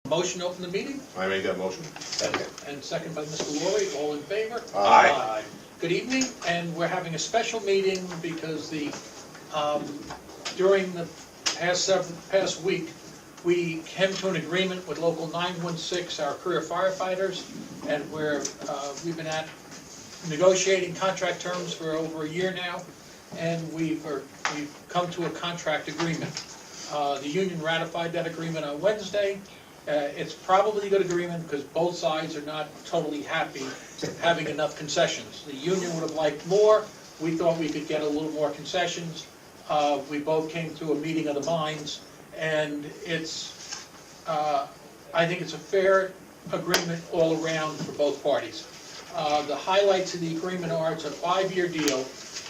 Motion to open the meeting, I make that motion. and second by Mr. Laurie, all in favor? Aye. Good evening, and we're having a special meeting because during the past week, we came to an agreement with Local 916, our career firefighters, and we've been at negotiating contract terms for over a year now, and we've come to a contract agreement. The union ratified that agreement on Wednesday. It's probably a good agreement because both sides are not totally happy having enough concessions. The union would have liked more. We thought we could get a little more concessions. We both came to a meeting of the minds, and I think it's a fair agreement all around for both parties. The highlights of the agreement are it's a 5-year deal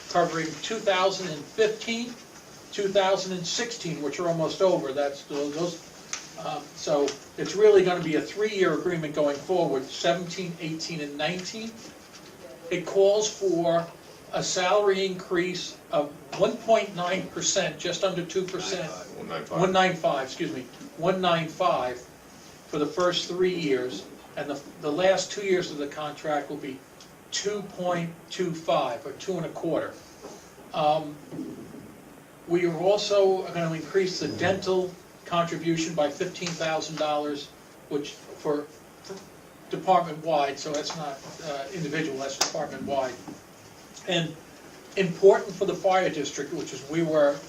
covering 2015, 2016, which are almost over. So it's really going to be a 3-year agreement going forward, 17, 18, and 19. It calls for a salary increase of 1.9%, just under 2%. 195 for the first 3 years, and the last 2 years of the contract will be 2.25 or 2.25. We are also going to increase the dental contribution by $15,000, which for department-wide, so that's not individual, that's department-wide. And important for the fire district, which is we were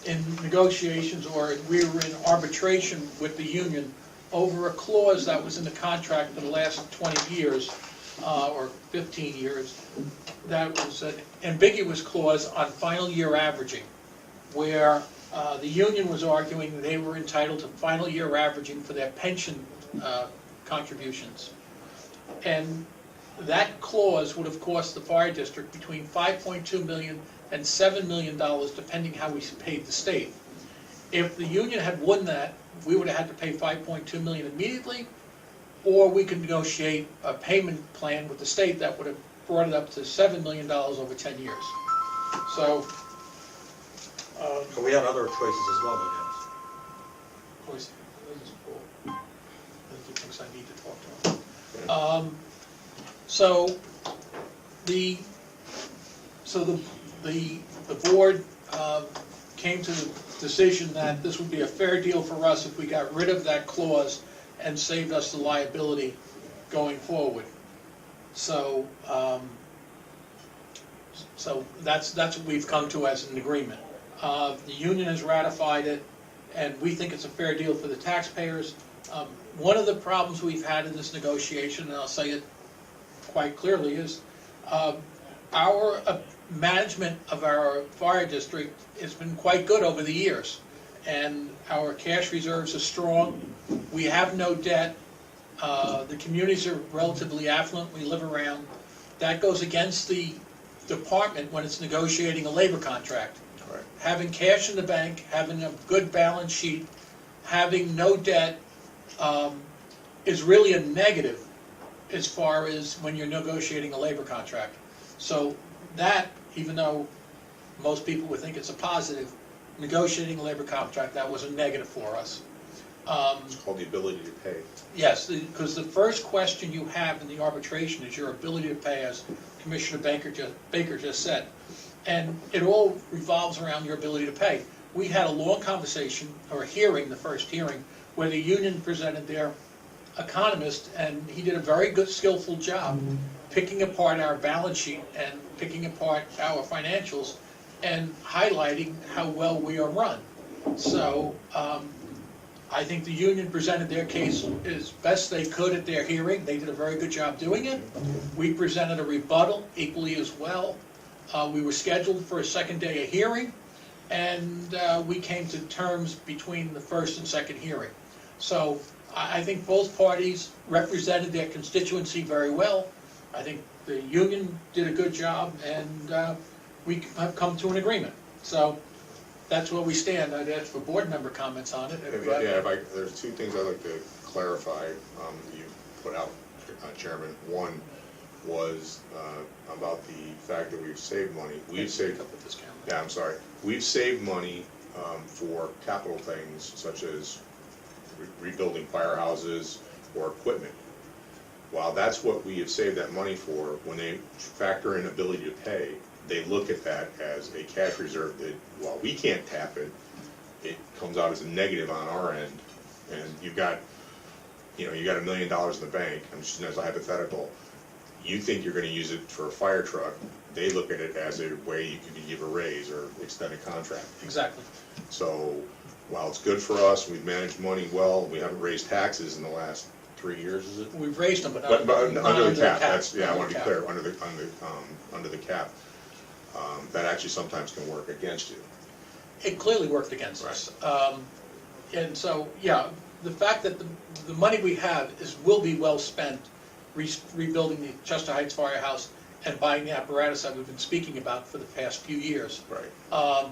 in negotiations, or we were in arbitration with the union over a clause that was in the contract for the last 20 years, or 15 years, that was an ambiguous clause on final year averaging, where the union was arguing they were entitled to final year averaging for their pension contributions. And that clause would have cost the fire district between $5.2 million and $7 million, depending how we paid the state. If the union had won that, we would have had to pay $5.2 million immediately, or we could negotiate a payment plan with the state that would have brought it up to $7 million over 10 years. So we have other choices as well, I guess. I think he thinks I need to talk to him. So the board came to the decision that this would be a fair deal for us if we got rid of that clause and saved us the liability going forward. So that's what we've come to as an agreement. The union has ratified it, and we think it's a fair deal for the taxpayers. One of the problems we've had in this negotiation, and I'll say it quite clearly, is our management of our fire district has been quite good over the years, and our cash reserves are strong. We have no debt. The communities are relatively affluent. We live around. That goes against the department when it's negotiating a labor contract. Right. Having cash in the bank, having a good balance sheet, having no debt is really a negative as far as when you're negotiating a labor contract. So that, even though most people would think it's a positive, negotiating a labor contract, that was a negative for us. It's called the ability to pay. Yes, because the first question you have in the arbitration is your ability to pay, as Commissioner Baker just said. And it all revolves around your ability to pay. We had a long conversation, or a hearing, the first hearing, where the union presented their economist, and he did a very good, skillful job picking apart our balance sheet and picking apart our financials and highlighting how well we are run. So I think the union presented their case as best they could at their hearing. They did a very good job doing it. We presented a rebuttal equally as well. We were scheduled for a second day of hearing, and we came to terms between the first and second hearing. So I think both parties represented their constituency very well. I think the union did a good job, and we have come to an agreement. So that's where we stand. I'd ask for board member comments on it. There's two things I'd like to clarify you put out, Chairman. One was about the fact that we've saved money. We've saved We've saved money for capital things such as rebuilding firehouses or equipment. While that's what we have saved that money for, when they factor in ability to pay, they look at that as a cash reserve that, while we can't tap it, it comes out as a negative on our end. And you've got, you know, you got $1 million in the bank, I'm just, as a hypothetical, you think you're gonna use it for a fire truck, they look at it as a way you can give a raise or extend a contract. Exactly. So, while it's good for us, we've managed money well, we haven't raised taxes in the last 3 years, is it? We've raised them, but not But not under the cap, that's, yeah, I Under wanna the be cap. clear, under the cap, that actually sometimes can work against you. It clearly worked against us. And so, yeah, the fact that the money we have will be well spent rebuilding the Chester Heights Firehouse and buying the apparatus that we've been speaking about for the past few years. Right.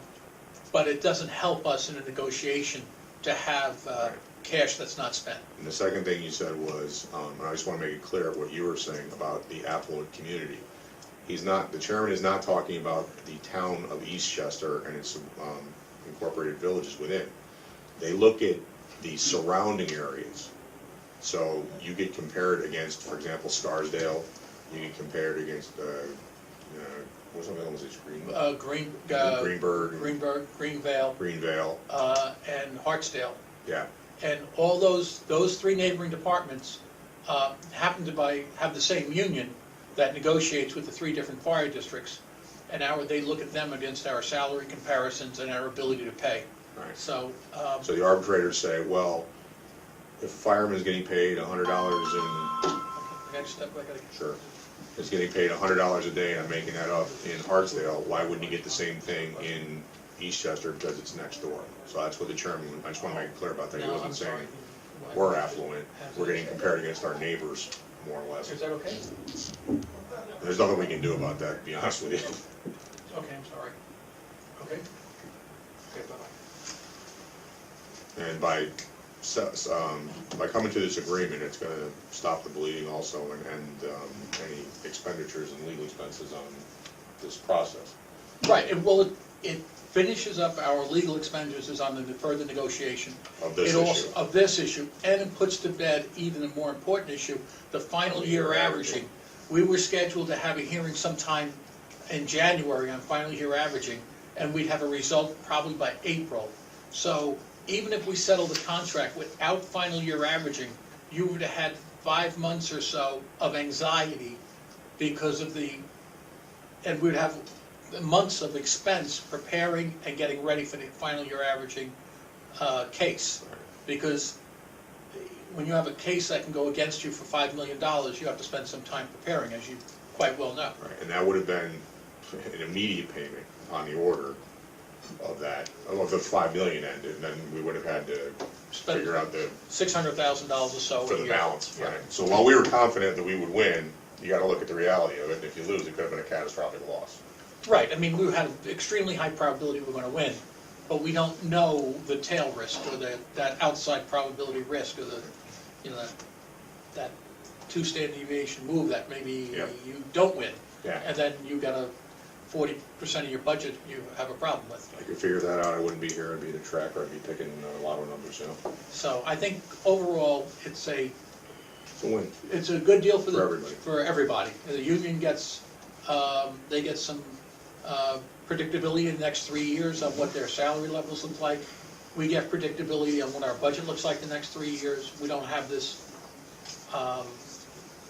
But it doesn't help us in a negotiation to have Right. cash that's not spent. And the second thing you said was, and I just wanna make it clear what you were saying about the affluent community. The chairman is not talking about the town of Eastchester and its incorporated villages within. They look at the surrounding areas. So you get compared against, for example, Scarsdale, you get compared against, what's something else, Greenberg, Greenvale, and Hartsdale. yeah, And all those three neighboring departments happen to have the same union that negotiates with the three different fire districts. And they look at them against our salary comparisons and our ability to pay. right. So, So the arbitrators say, well, if a fireman's getting paid $100 sure, is getting paid $100 a day, and I'm making that up in Hartsdale, why wouldn't he get the same thing in Eastchester because it's next door? So that's what the chairman, I just want to make it clear about that. He No, wasn't I'm saying sorry. we're affluent, we're getting compared against our neighbors, more or less. is that okay? There's nothing we can do about that, to be honest with you. Okay, I'm sorry. Okay? Okay, bye-bye. And by coming to this agreement, it's going to stop the bleeding also and any expenditures and legal expenses on this process. Right, it finishes up our legal expenditures on the further negotiation. Of this It issue. also, of this issue, and it puts to bed even a more important issue, the final year averaging. We were scheduled to have a hearing sometime in January on final year averaging, and we'd have a result probably by April. So even if we settle the contract without final year averaging, you would have had 5 months or so of anxiety because of and we'd have months of expense preparing and getting ready for the final year averaging case. Because when you have a case that can go against you for $5 million, you have to spend some time preparing, as you quite well know. Right, and that would have been an immediate payment on the order of that, of the $5 million end, and then we would have had to Spend figure out the, $600,000 or so. for a the year. balance, Yeah. right? So while we were confident that we would win, you gotta look at the reality of it, and if you lose, it could have been a catastrophic loss. Right, I mean, we had an extremely high probability we're gonna win, but we don't know the tail risk, or that outside probability risk, or that 2 standard deviation move that maybe Yeah. you don't win. Yeah. And then you got 40% of your budget you have a problem with. I could figure that out, I wouldn't be here, I'd be the tracker, I'd be picking a lot of numbers, you know? So I think overall, it's a win. good deal for everybody. for everybody. The union gets, they get some predictability in the next 3 years of what their salary levels look like. We get predictability on what our budget looks like the next 3 years. We don't have this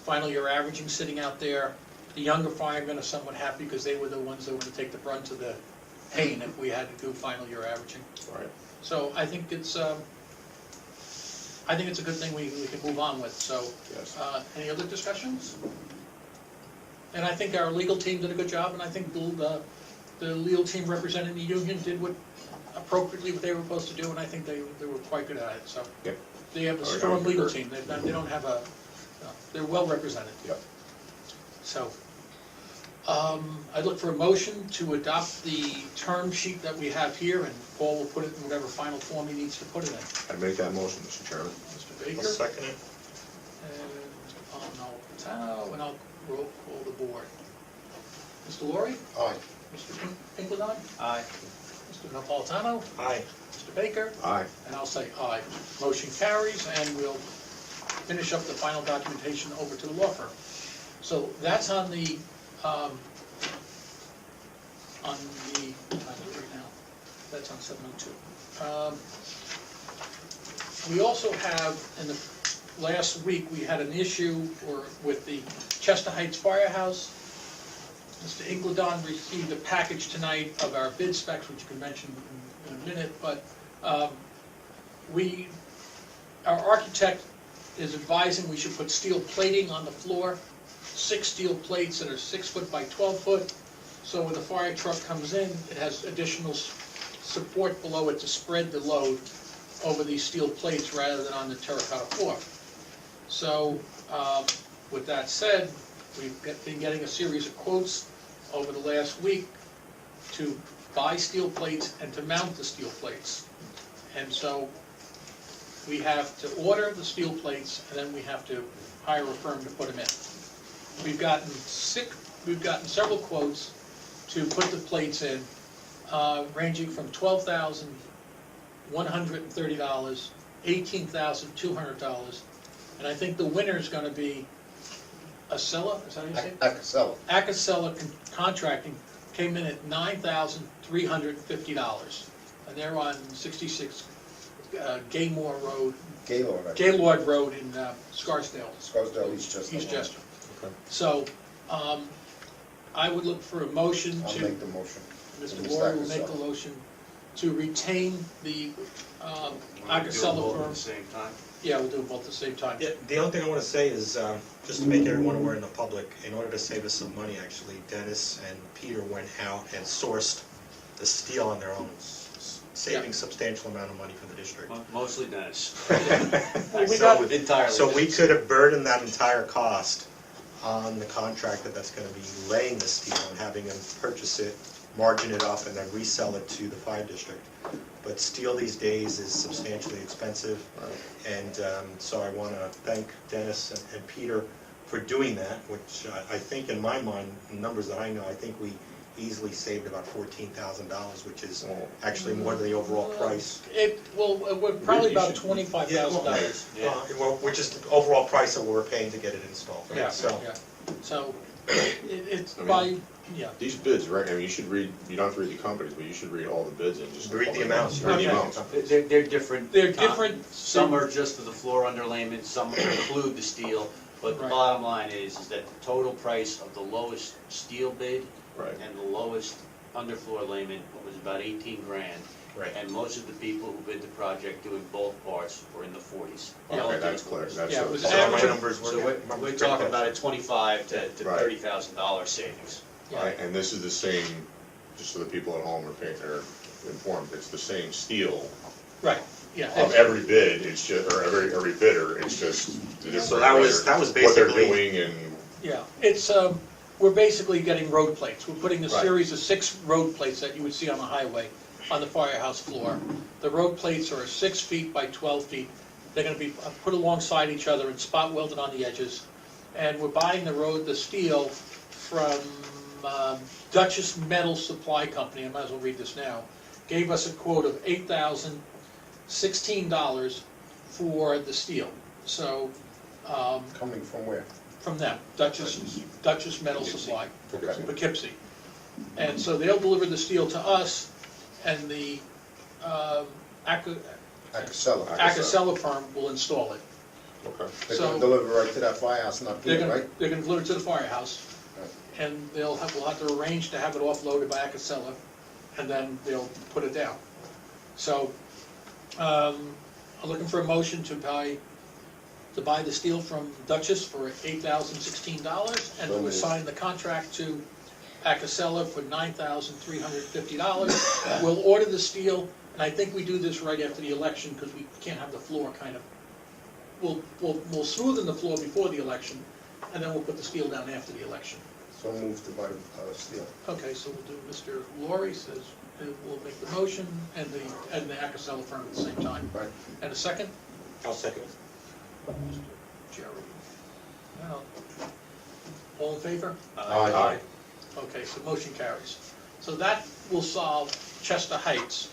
final year averaging sitting out there. The younger firemen are somewhat happy because they were the ones that were going to take the brunt of the pain if we had to do final year averaging. Right. So I think it's a good thing we can move on with. So, Yes. any other discussions? And I think our legal team did a good job, and I think the legal team representing the union did appropriately what they were supposed to do, and I think they were quite good at it. So Yep. they have a I strong would legal concur. team. They don't have they're well represented. Yep. So I'd look for a motion to adopt the term sheet that we have here, and Paul will put it in whatever final form he needs to put it in. I'd make that motion, Mr. Chairman. Mr. Baker? I'll second it. And I'll Patano, and I'll roll call the board. Mr. Laurie? Aye. Mr. Pinklidon? Aye. Mr. Mr. Napolitano? Aye. Mr. Baker? Aye. And I'll say aye. Motion carries, and we'll finish up the final documentation over to the law firm. So that's on the, I'll do it right now. That's on 702. We also have, in the last week, we had an issue with the Chester Heights Firehouse. Mr. Ingledon received a package tonight of our bid specs, which you can mention in a minute, but our architect is advising we should put steel plating on the floor, 6 steel plates that are 6 foot by 12 foot, so when the fire truck comes in, it has additional support below it to spread the load over these steel plates rather than on the terracotta floor. So, with that said, we've been getting a series of quotes over the last week to buy steel plates and to mount the steel plates. And so we have to order the steel plates, and then we have to hire a firm to put them in. We've gotten several quotes to put the plates in, ranging from $12,130, $18,200, and I think the winner is going to be Acela, is that how you say it? Acasella. Acasella Contracting came in at $9,350, and they're on 66 Gaylord Road in Scarsdale, Scarsdale, Eastchester. Eastchester. Okay. So, I would look for a motion I'll to, make the motion. Mr. Mr. Laurie will make the Acasella. motion to retain the Acasella At firm. the same time. Yeah, we'll do them both at the same time. Yeah, the only thing I want to say is, just to make everyone aware in the public, in order to save us some money, actually, Dennis and Peter went out and sourced the steel on their own, saving substantial amount of money for the district. Mostly Dennis. We got- Entirely. So we could have burdened that entire cost on the contractor that's going to be laying the steel and having them purchase it, margin it up, and then resell it to the fire district. But steel these days is substantially expensive, and so I want to thank Dennis and Peter for doing that, which I think in my mind, the numbers that I know, I think we easily saved about $14,000, which is actually more than the overall price. We're probably about $25,000. Well, which is the overall price that we're paying to get it installed, right? Yeah, So, yeah. So, it's I mean, by, yeah. These bids, right, I mean, you should read, you don't have to read the companies, but you should read all the bids and just. Read the amounts. Read the Okay. amounts. They're different. They're different. Some are just for the floor underlayment, some include the steel, but the Right. bottom line is that the total price of the lowest steel bid Right. and the lowest underfloor layment was about 18 grand. Right. And most of the people who bid the project doing both parts were in the 40s. Yeah. Okay, that's clear, that's. Yeah, it was so- so my average- numbers were. So we're talking about a $25,000 to Right. $30,000 savings. Yeah. Right, and this is the same, just so the people at home are informed, it's the same steel Right, yeah. of every bid, it's just, or every bidder, it's just the different. So that was what they're basically- doing and, Yeah, it's, we're basically getting road plates. We're putting a Right. series of 6 road plates that you would see on the highway on the firehouse floor. The road plates are 6 feet by 12 feet. They're gonna be put alongside each other and spot welded on the edges. And we're buying the steel from Duchess Metal Supply Company, I might as well read this now, gave us a quote of $8,016 for the steel. So, Coming from where? from them, Duchess Metal Supply, Okay. Poughkeepsie. And so they'll deliver the steel to us, and the Acasella. Acasella firm will install it. okay. They're So- gonna deliver right to that firehouse, not They're Peter, gonna, right? they're gonna deliver it to the firehouse, Right. and we'll have to arrange to have it offloaded by Acasella, and then they'll put it down. So, I'm looking for a motion to buy the steel from Duchess for $8,016, and to assign the contract to Acasella for $9,350. We'll order the steel, and I think we do this right after the election, because we can't have the floor kind of, we'll smoothen the floor before the election, and then we'll put the steel down after the election. So moved to buy steel. Okay, so we'll do, Mr. Laurie says, we'll make the motion, and the Acasella firm at the same time. Right. And a second? I'll second it. Mr. Jerry. Well, all in favor? Aye. Okay, so motion carries. So that will solve Chester Heights,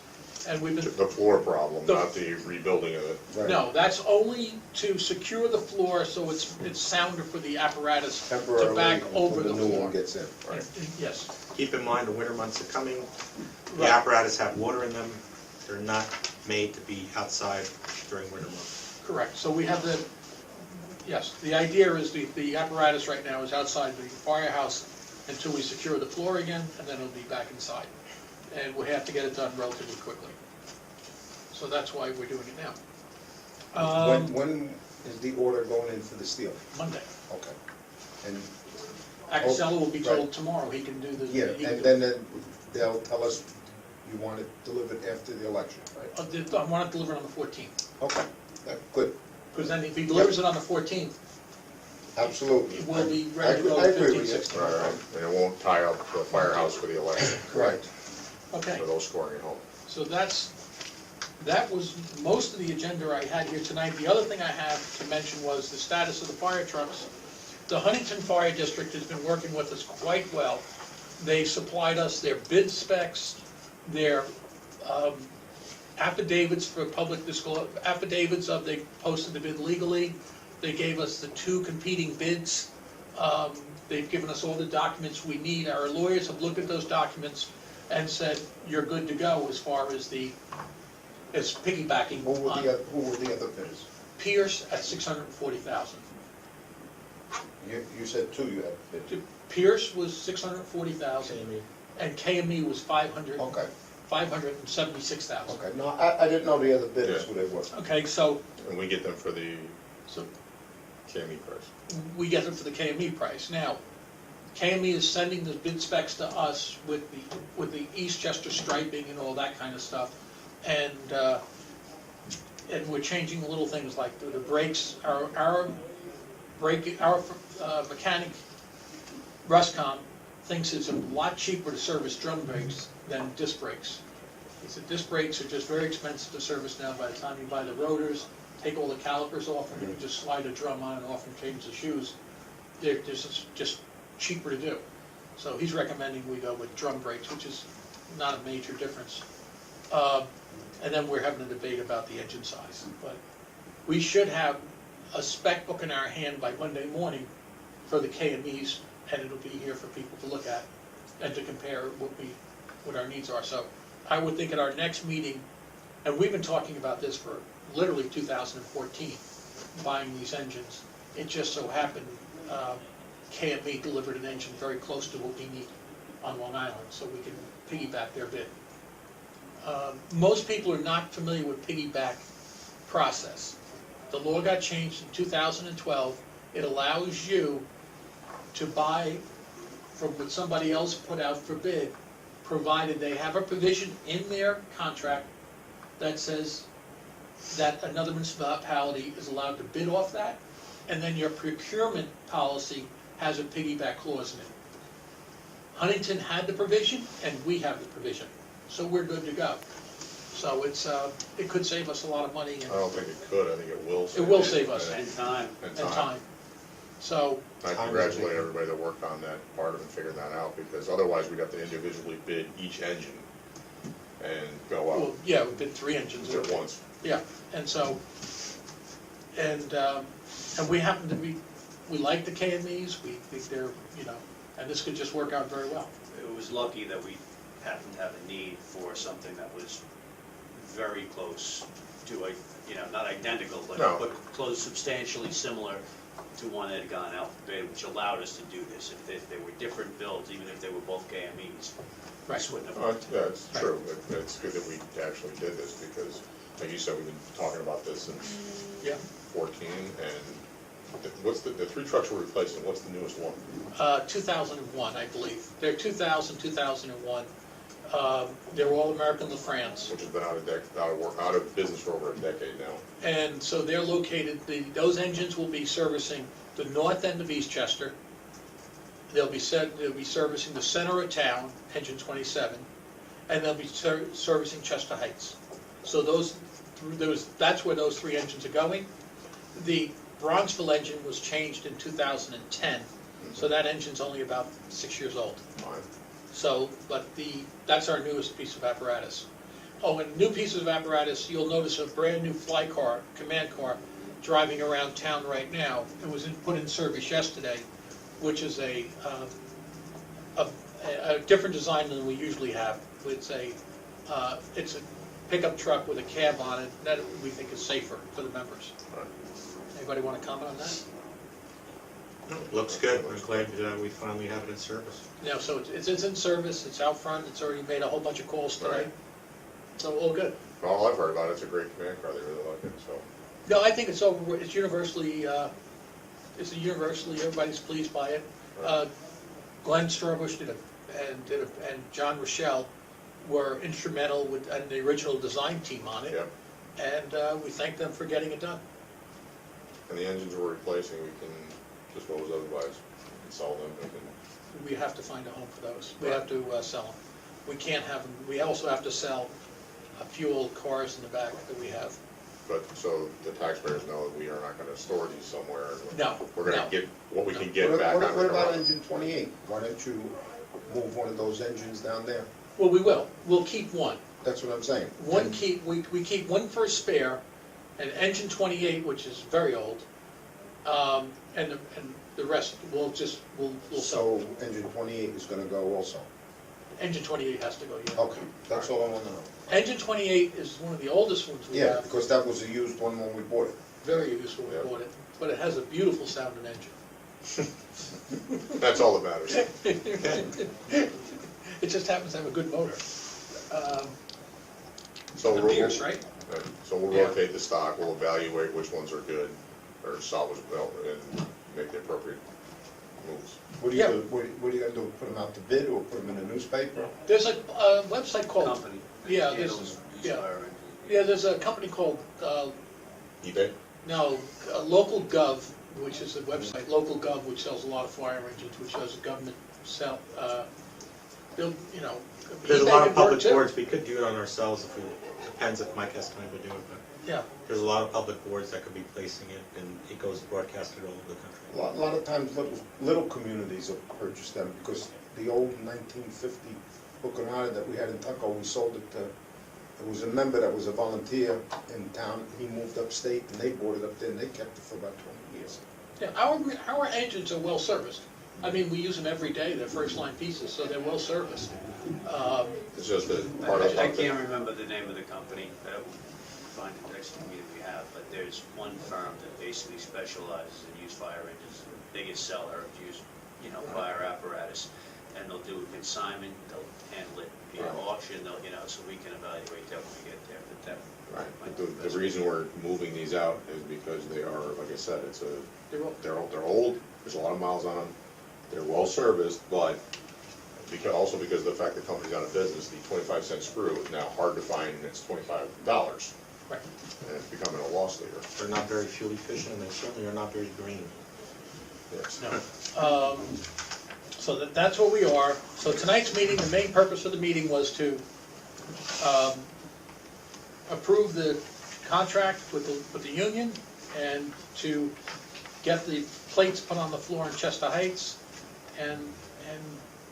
and we've been, The floor problem, not the rebuilding of it. Right. no, that's only to secure the floor so it's sounder for the apparatus to Temporarily back until over the new floor. one gets in. Right. Yes, Keep in mind, the winter months are coming. The Right. apparatus have water in them. They're not made to be outside during winter months. correct. So we have the, yes, the idea is the apparatus right now is outside the firehouse until we secure the floor again, and then it'll be back inside. And we have to get it done relatively quickly. So that's why we're doing it now. When is the order going in for the steel? Monday. Okay. And, Acasella will be told Right. tomorrow he can do the. yeah, he can and do- then they'll tell us you want it delivered after the election, right? I want it delivered on the 14th, Okay, good, because then if he delivers it on the 14th, absolutely. it will be ready to go I the agree 15th, with you. 16th. Right, right, and it won't tie up the firehouse for the election, Right. Okay, for those scoring at home. so that was most of the agenda I had here tonight. The other thing I have to mention was the status of the fire trucks. The Huntington Fire District has been working with us quite well. They supplied us their bid specs, their affidavits for public disclosure, affidavits of they posted the bid legally. They gave us the 2 competing bids. They've given us all the documents we need. Our lawyers have looked at those documents and said, you're good to go as far as as piggybacking Who were on the other bidders? Pierce at $640,000. You said 2 you had bid. Pierce was $640,000 and KME was Okay, $576,000. okay. No, I didn't know the other bidders, Yeah. who they were. Okay, so And we get them for the so KME price. we get them for the KME price. Now, KME is sending the bid specs to us with the Eastchester striping and all that kind of stuff, and we're changing little things like the brakes. Our mechanic Ruscom thinks it's a lot cheaper to service drum brakes than disc brakes. He said disc brakes are just very expensive to service now. By the time you buy the rotors, take all the calipers off, and you just slide a drum on and off and change the shoes. They're just cheaper to do. So he's recommending we go with drum brakes, which is not a major difference. And then we're having a debate about the engine size. But we should have a spec book in our hand by Monday morning for the KMEs, and it'll be here for people to look at and to compare what our needs are. So I would think at our next meeting, and we've been talking about this for literally 2014, buying these engines. It just so happened KME delivered an engine very close to what we need on Long Island, so we can piggyback their bid. Most people are not familiar with piggyback process. The law got changed in 2012. It allows you to buy from what somebody else put out for bid, provided they have a provision in their contract that says that another municipality is allowed to bid off that, and then your procurement policy has a piggyback clause in it. Huntington had the provision, and we have the provision, so we're good to go. So it could save us a lot of money I don't think it could, I think it will. It will save us. And time. and time. So, I congratulate everybody that worked on that part of it and figured that out, because otherwise we'd have to individually bid each engine and go well, up yeah, we bid 3 engines. at once. Yeah, and so, and we happen to be, we like the KMEs, we think they're, and this could just work out very well. It was lucky that we happened to have a need for something that was very close to not identical, but, No. but close, substantially similar to one that had gone out for bid, which allowed us to do this. If they were different builds, even if they were both KMEs, this wouldn't have worked. Yeah, it's true, it's good that we actually did this, because, like you said, we've been talking about this since Yeah. 14, and what's the 3 trucks we're replacing, what's the newest one? 2001, I believe. They're 2000, 2001. They're all American LaFrance. Which has been out of business for over a decade now. And so they're located, those engines will be servicing the north end of Eastchester. They'll be servicing the center of town, engine 27, and they'll be servicing Chester Heights. So that's where those 3 engines are going. The Bronxville engine was changed in 2010, so that engine's only about 6 years old. Fine. So, but that's our newest piece of apparatus. Oh, and new pieces of apparatus, you'll notice a brand-new fly car, command car, driving around town right now. It was put in service yesterday, which is a different design than we usually have. It's a pickup truck with a cab on it, that we think is safer for the members. Anybody want to comment on that? Looks good. I'm glad that we finally have it in service. No, so it's in service, it's out front, it's already made a whole bunch of calls today. Right. So all good. All I've heard about it's a great command car, they really like it, so. No, I think it's universally, everybody's pleased by it. Glenn Strabush and John Rochelle were instrumental and the original design team on it. Yep. And we thank them for getting it done. And the engines we're replacing, we can dispose otherwise, we can sell them, we can. We have to find a home for those. We have to sell them. We can't have them, we also have to sell a few old cars in the back that we have. But, so the taxpayers know that we are not gonna store these somewhere. No, We're gonna no. get what we No. can get back on the What about road. engine 28? Why don't you move one of those engines down there? Well, we will. We'll keep one. That's what I'm saying. We keep one for a spare, an engine 28, which is very old, and the rest, we'll sell. So engine 28 is gonna go also? Engine 28 has to go, yeah. Okay, that's all I want to know. Engine 28 is one of the oldest ones we Yeah, have, because that was a used one when we bought it. very useful when Yeah. we bought it, but it has a beautiful sounding engine. That's all that matters. It just happens to have a good motor. So The we'll, Pierce, right? so we'll Yeah. rotate the stock, we'll evaluate which ones are good, or salvage, and make the appropriate moves. What are you Yeah. gonna, what are you gonna do, put them out to bid or put them in a newspaper? There's a website called, Company. Yeah, handles this- used yeah. fire engines. yeah, there's a company called, eBay? Local Gov, which is a website, Local Gov, which sells a lot of fire engines, which does government sell, they'll, you know. There's a eBay lot could of work public too. boards, we could do it on ourselves if we, depends if Mike has time to do it, but Yeah, there's a lot of public boards that could be placing it, and it goes broadcasted all over the country. A lot of times little communities will purchase them because the old 1950 Bucanada that we had in Tuckahoe, we sold it to, there was a member that was a volunteer in town, he moved upstate and they bought it up there and they kept it for about 20 years. yeah, our engines are well serviced. I mean, we use them every day, they're first line pieces, so they're well serviced. It's just that part of I can't remember the name of the company, that would find it next meeting we have, but there's one firm that basically specializes in used fire engines, the biggest seller of used, fire apparatus, and they'll do a consignment, they'll handle it via auction, they'll, so we can evaluate that when we get there, but that. Right, but the reason we're moving these out is because they are, like I said, they're old, there's a lot of miles on them, they're well serviced, but also because of the fact the company's out of business, the 25-cent screw is now hard to find, and it's $25. Right. And it's becoming a loss leader. They're not very fuel efficient, and they certainly are not very green. Yes. No. So that's what we are. So tonight's meeting, the main purpose of the meeting was to approve the contract with the union and to get the plates put on the floor in Chester Heights, and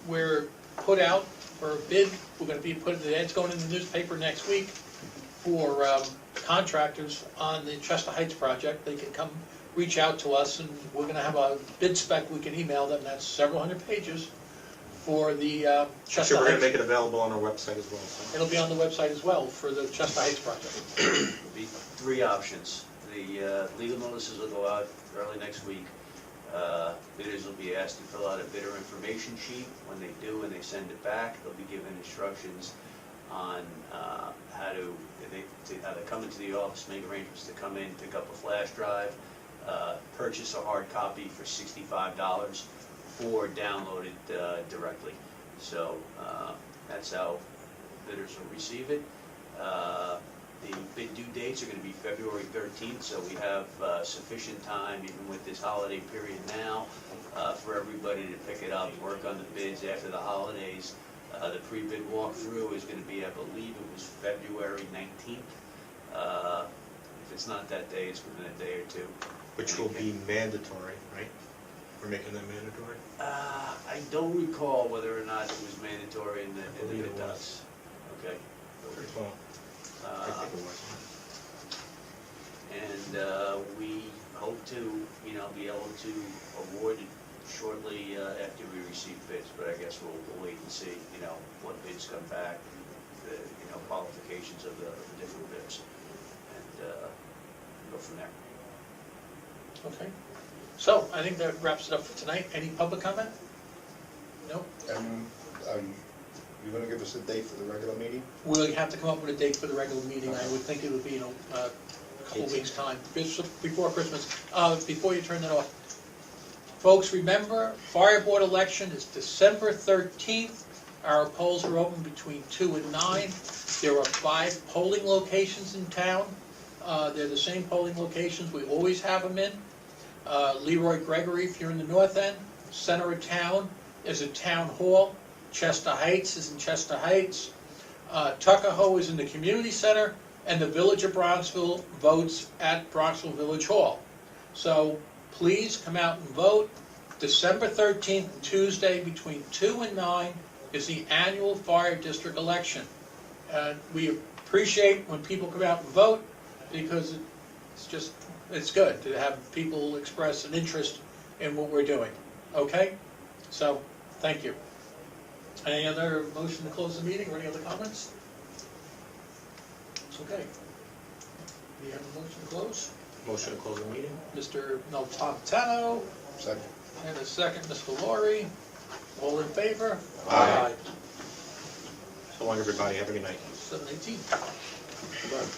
we're put out for a bid. We're going to be the ad's going in the newspaper next week for contractors on the Chester Heights project. They can come reach out to us, and we're going to have a bid spec we can email them. That's several hundred pages for the Chester Sure, we're gonna Heights. make it available on our website as well, so. It'll be on the website as well for the Chester Heights project. There'll be three options. The legal notices will go out early next week. Bidders will be asked to fill out a bidder information sheet. When they do and they send it back, they'll be given instructions on how to come into the office, make arrangements to come in, pick up a flash drive, purchase a hard copy for $65, or download it directly. So that's how bidders will receive it. The bid due dates are going to be February 13th, so we have sufficient time, even with this holiday period now, for everybody to pick it up, work on the bids after the holidays. The pre-bid walkthrough is going to be, I believe it was February 19th. If it's not that day, it's within a day or two. Which will be mandatory, right? We're making that mandatory? I don't recall whether or not it was mandatory in the believe it ducks. Okay. Well, I Uh, think it was. And we hope to, be able to award it shortly after we receive bids, but I guess we'll wait and see, what bids come back, the, qualifications of the different bids, and go from there. Okay. So, I think that wraps it up for tonight. Any public comment? No? And, you're gonna give us a date for the regular meeting? We'll have to come up with a date for the regular meeting. I would think it would be, a couple of weeks' time, before Christmas. Before you turn that off, folks, remember, Fire Board election is December 13th. Our polls are open between 2 and 9. There are 5 polling locations in town. They're the same polling locations we always have them in. Leroy Gregory, if you're in the north end. Center of town is at Town Hall. Chester Heights is in Chester Heights. Tuckahoe is in the community center, and the Village of Bronxville votes at Bronxville Village Hall. So please come out and vote. December 13th, Tuesday, between 2 and 9 is the annual fire district election. We appreciate when people come out and vote, because it's good to have people express an interest in what we're doing. Okay? So, thank you. Any other motion to close the meeting, or any other comments? It's okay. We have a motion to close. Motion to close the meeting? Mr. Napolitano, Second. and a second, Mr. Laurie. All in favor? Aye. So long, everybody. Have a good night. 7:18. Goodbye.